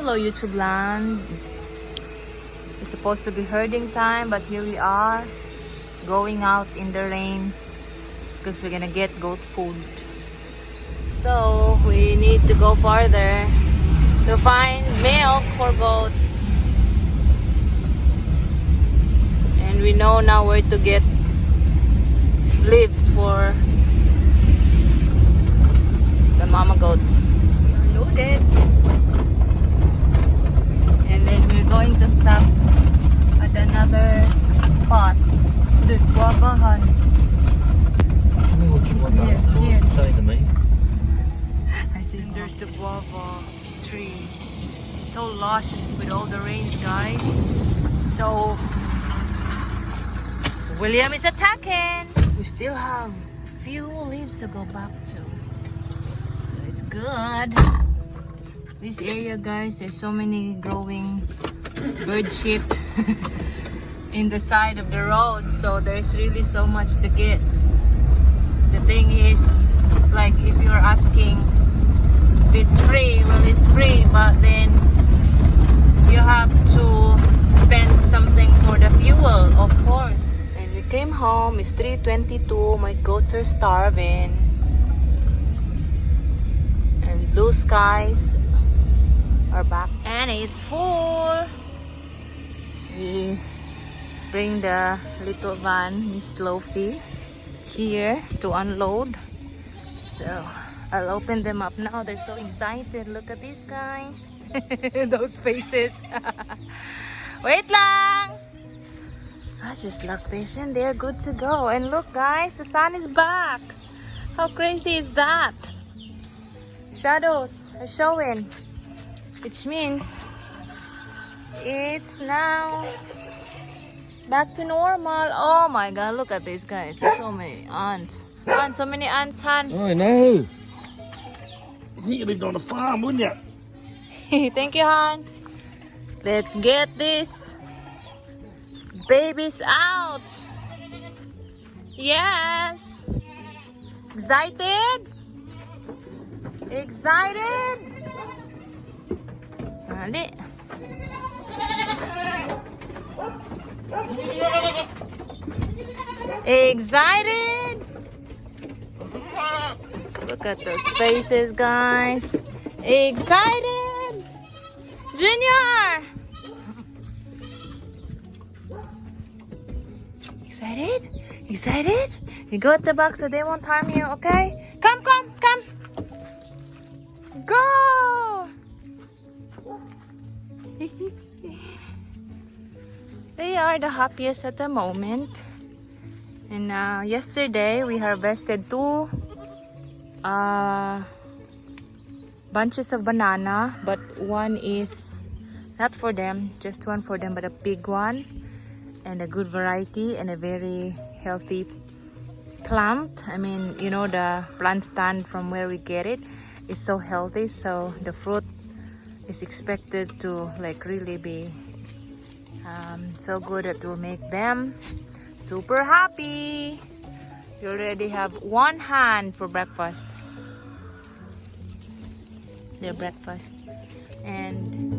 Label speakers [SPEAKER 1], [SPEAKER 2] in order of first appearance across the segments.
[SPEAKER 1] Hello YouTube land. It's supposed to be herding time, but here we are going out in the rain because we're gonna get goat food. So we need to go farther to find milk for goats. And we know now where to get leaves for the mama goats. We're loaded. And then we're going to stop at another spot. There's guavahan.
[SPEAKER 2] Tell me what you want
[SPEAKER 1] Here,
[SPEAKER 2] that
[SPEAKER 1] here.
[SPEAKER 2] to say to me.
[SPEAKER 1] I see there's the guava tree. It's so lush with all the rains, guys. So William is attacking. We still have few leaves to go back to. It's good. This area, guys, there's so many growing bird shit in the side of the road, so there's really so much to get. The thing is, like, if you're asking if it's free, well, it's free, but then you have to spend something for the fuel, of course. And we came home. It's 3:22. My goats are starving. And blue skies are back. And it's full. We bring the little van, Miss Lofi, here to unload. So I'll open them up now. They're so excited. Look at these guys. Those faces. Wait lang! Just lock this and they're good to go. And look, guys, the sun is back. How crazy is that? Shadows are showing, which means it's now back to normal. Oh my god, look at these guys. There's so many ants. Han, so many ants, Han.
[SPEAKER 2] I know. You think you lived on a farm, wouldn't you?
[SPEAKER 1] Thank you, Han. Let's get these babies out. Yes. Excited? Excited? Dali. Excited? Look at those faces, guys. Excited? Junior! Excited? Excited? You go at the back so they won't harm you, okay? Come, come, come! Go! They are the happiest at the moment. And yesterday we harvested two bunches of banana, but one is not for them, just one for them, but a big one and a good variety and a very healthy plant. I mean, you know, the plant stand from where we get it is so healthy, so the fruit is expected to like really be so good that will make them super happy. You already have one hand for breakfast, their breakfast. And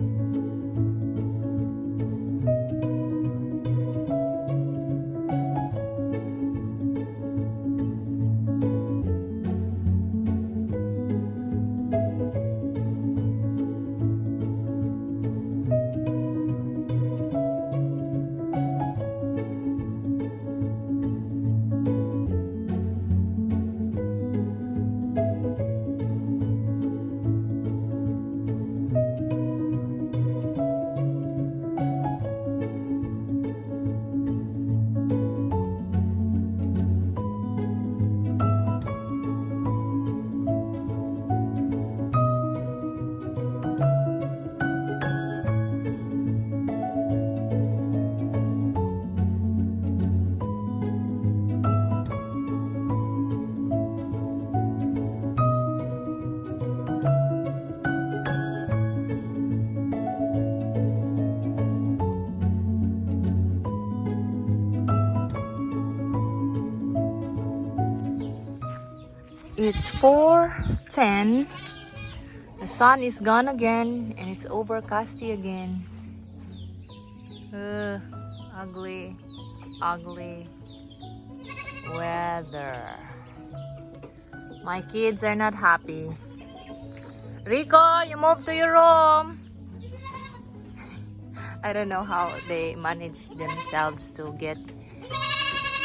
[SPEAKER 1] It's 4:10 The sun is gone again and it's overcasty again. Ugly, ugly weather. My kids are not happy. Rico, you moved to your room. I don't know how they manage themselves to get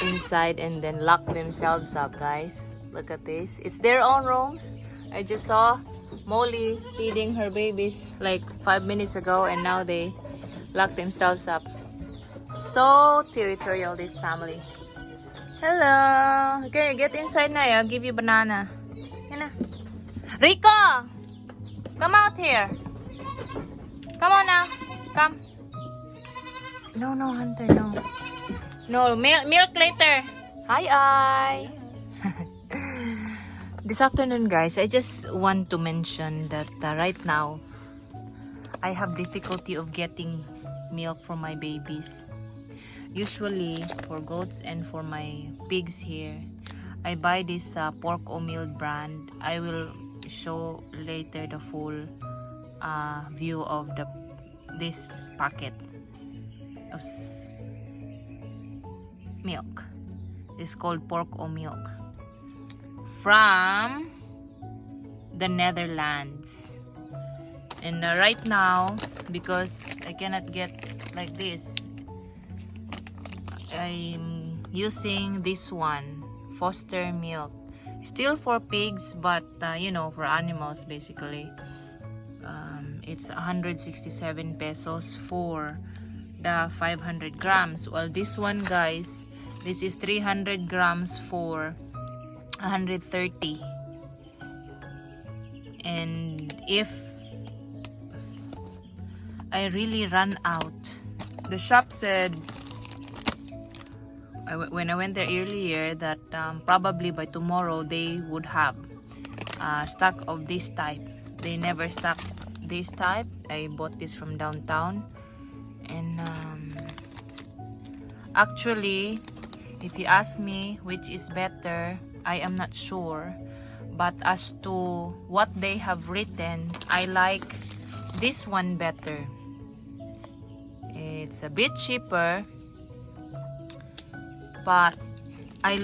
[SPEAKER 1] inside and then lock themselves up, guys. Look at this. It's their own rooms. I just saw Molly feeding her babies like 5 minutes ago and now they lock themselves up. So territorial, this family. Hello. Okay, get inside now. I'll give you banana. Yan na. Rico! Come out here. Come on now. Come. No, Hunter, no. No, milk later. Hi. This afternoon, guys, I just want to mention that right now, I have difficulty of getting milk for my babies. Usually, for goats and for my pigs here, I buy this Pork-O-Meal brand. I will show later the full view of this packet of milk. It's called Pork-O-Milk from the Netherlands. And right now, because I cannot get like this, I'm using this one, Foster Milk. Still for pigs, but you know, for animals basically. It's 167 pesos for the 500 grams. Well, this one, guys, this is 300 grams for 130. And if I really run out, the shop said when I went there earlier that probably by tomorrow they would have stock of this type. They never stock this type. I bought this from downtown, and actually, if you ask me which is better, I am not sure. But as to what they have written, I like this one better. It's a bit cheaper, but I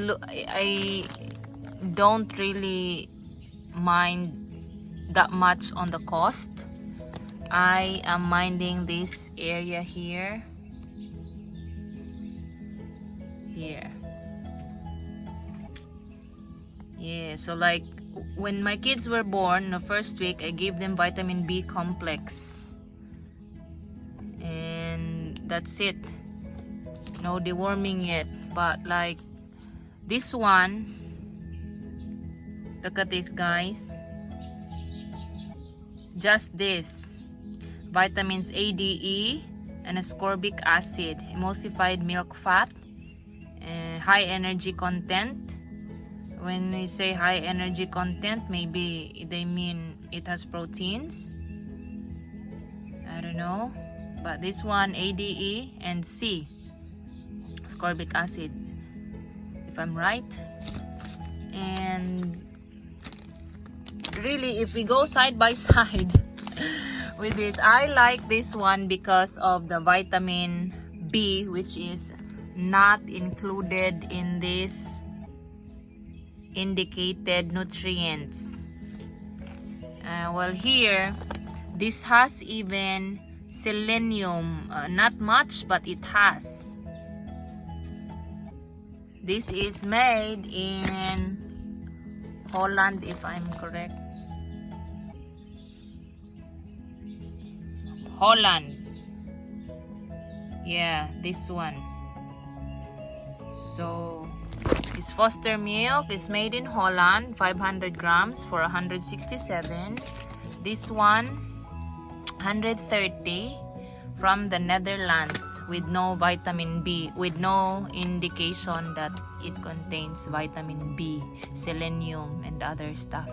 [SPEAKER 1] don't really mind that much on the cost. I am minding this area here. Yeah, so like when my kids were born, the first week I gave them vitamin B complex, and that's it. No deworming yet. But like this one, look at this, guys. Just this, vitamins A, D, E, and ascorbic acid, emulsified milk fat, high energy content. When we say high energy content, maybe they mean it has proteins. I don't know. But this one, ADE and C, ascorbic acid, if I'm right. And really, if we go side by side with this, I like this one because of the vitamin B, which is not included in this indicated nutrients. Well, here this has even selenium, not much, but it has. This is made in Holland, if I'm correct. Holland. Yeah, this one. So this Foster Milk is made in Holland, 500 grams for 167. This one, 130 from the Netherlands with no vitamin B, with no indication that it contains vitamin B, selenium, and other stuff.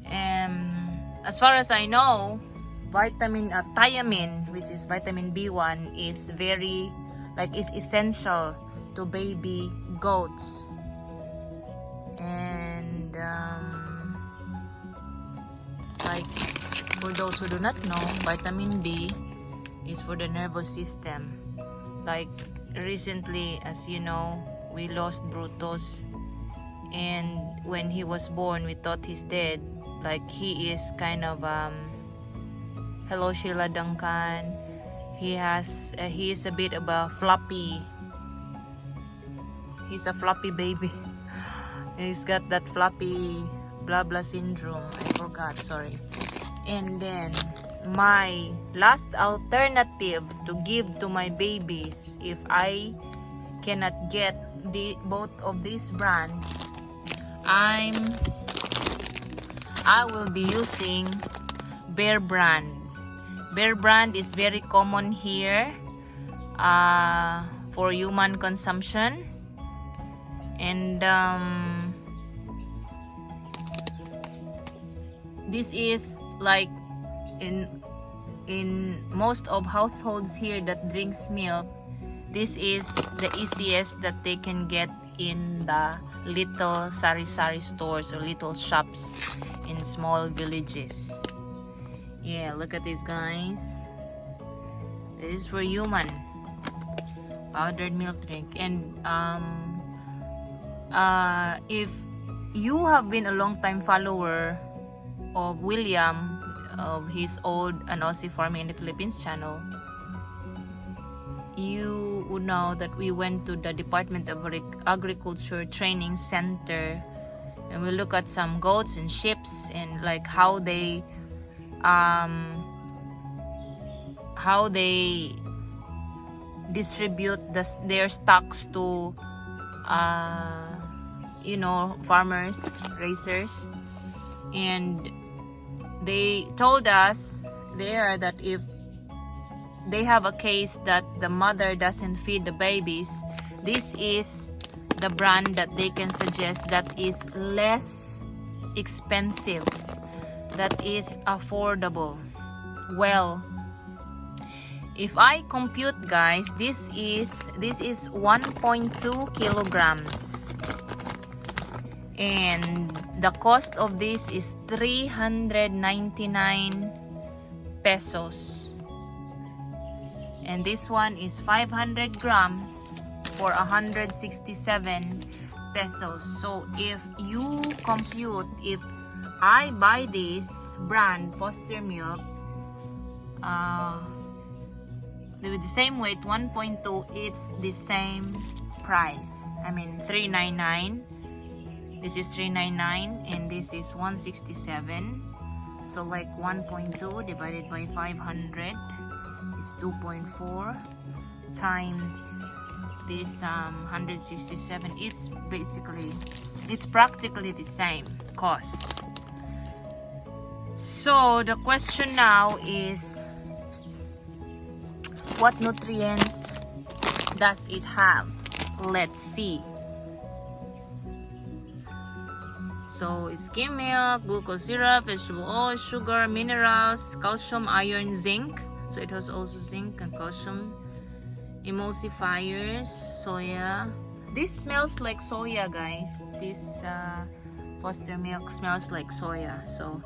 [SPEAKER 1] As far as I know, vitamin thiamine, which is vitamin B1, is very, is essential to baby goats. And For those who do not know, vitamin B is for the nervous system. Like recently, as you know, we lost Brutus, and when he was born we thought he's dead. Like he is kind of hello Sheila Duncan, he is a bit of a floppy, he's a floppy baby. He's got that floppy blah blah syndrome, I forgot, sorry. And then my last alternative to give to my babies, if I cannot get both of these brands, I will be using Bear Brand. Bear Brand is very common here for human consumption, and this is like in most of households here that drinks milk, this is the easiest that they can get in the little sari-sari stores or little shops in small villages. Yeah, look at this, guys. This is for human powdered milk drink. And if you have been a long time follower of William, of his old An Aussie Farming in the Philippines channel, you would know that we went to the Department of Agriculture Training Center, and we look at some goats and sheep and like how they distribute their stocks to you know, farmers, raisers. And they told us there that if they have a case that the mother doesn't feed the babies, this is the brand that they can suggest that is less expensive, that is affordable. Well, if I compute, guys, this is 1.2 kilograms, and the cost of this is 399 pesos. And this one is 500 grams for 167 pesos. So if you compute, if I buy this brand Foster Milk with the same weight, 1.2, it's the same price. I mean 399. This is 399 and this is 167. So like 1.2 divided by 500 is 2.4 times this 167. It's practically the same cost. So the question now is, what nutrients does it have? Let's see. So it's skim milk, glucose syrup, vegetable oil, sugar, minerals, calcium, iron, zinc. So it has also zinc and calcium, emulsifiers, soya. This smells like soya, guys. This Foster Milk smells like soya. So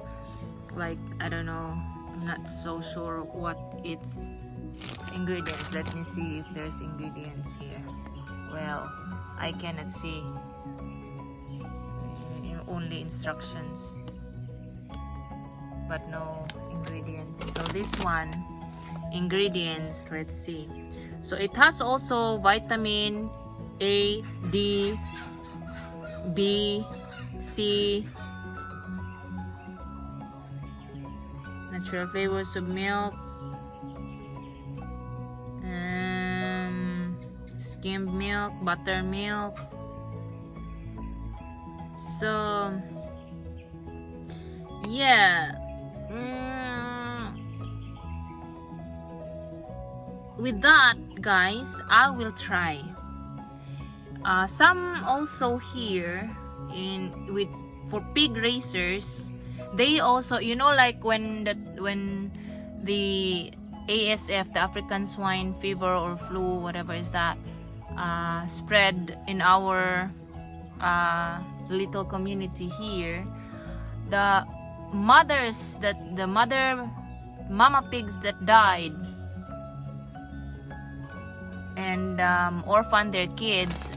[SPEAKER 1] like, I don't know, I'm not so sure what its ingredients. Let me see if there's ingredients here. Well, I cannot see. Only instructions, but no ingredients. So this one, ingredients, let's see. So it has also vitamin A, D, B, C, natural flavors of milk, skimmed milk, buttermilk. So yeah, with that, guys, I will try some also here for pig raisers. They also, you know, like when the ASF, the African swine fever or flu, whatever is that, spread in our little community here, the mama pigs that died and orphaned their kids,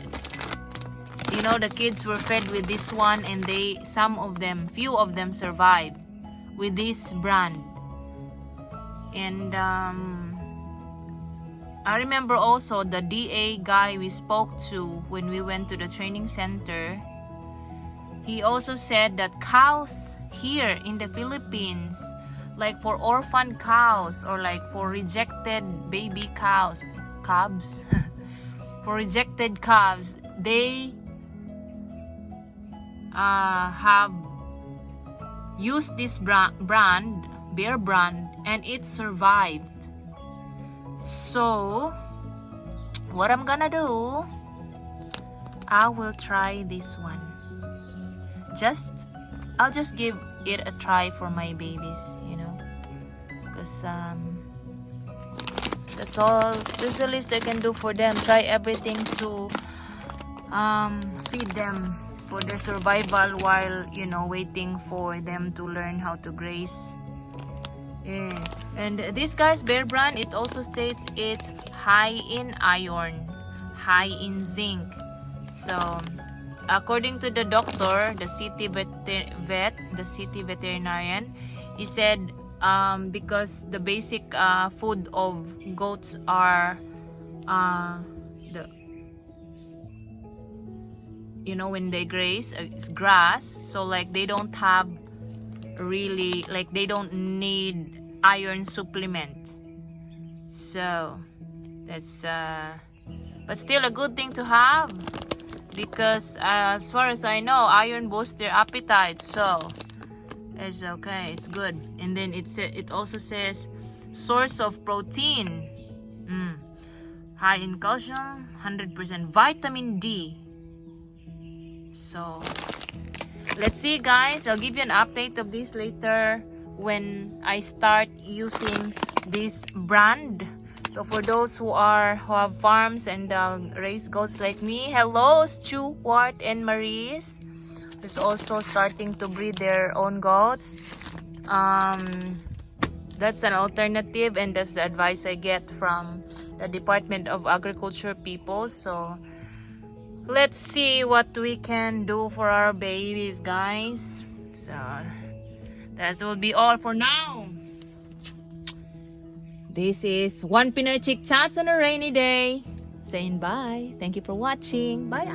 [SPEAKER 1] you know, the kids were fed with this one, and few of them survived with this brand. And I remember also the DA guy we spoke to when we went to the training center. He also said that cows here in the Philippines, like for orphan cows or like for rejected baby cubs, for rejected calves, they have used this brand, Bear brand, and it survived. So what I'm gonna do, I will try this one. I'll just give it a try for my babies, you know, because that's the least I can do for them. Try everything to feed them for their survival while, you know, waiting for them to learn how to graze. Yeah. And this guy's Bear brand, it also states it's high in iron, high in zinc. So according to the doctor, the city veterinarian, he said because the basic food of goats are when they graze, it's grass. So like they don't have really, like they don't need iron supplement. So that's but still a good thing to have, because as far as I know, iron boosts their appetite, so it's okay, it's good. And then it also says source of protein, high in calcium, 100% vitamin D. So let's see, guys, I'll give you an update of this later when I start using this brand. So for those who have farms and raise goats like me, hello Stuart and Maurice, who's also starting to breed their own goats. That's an alternative, and that's the advice I get from the Department of Agriculture people. So let's see what we can do for our babies, guys. So that will be all for now. This is One Pinoy Chick Chats on a rainy day. Saying bye. Thank you for watching. Bye.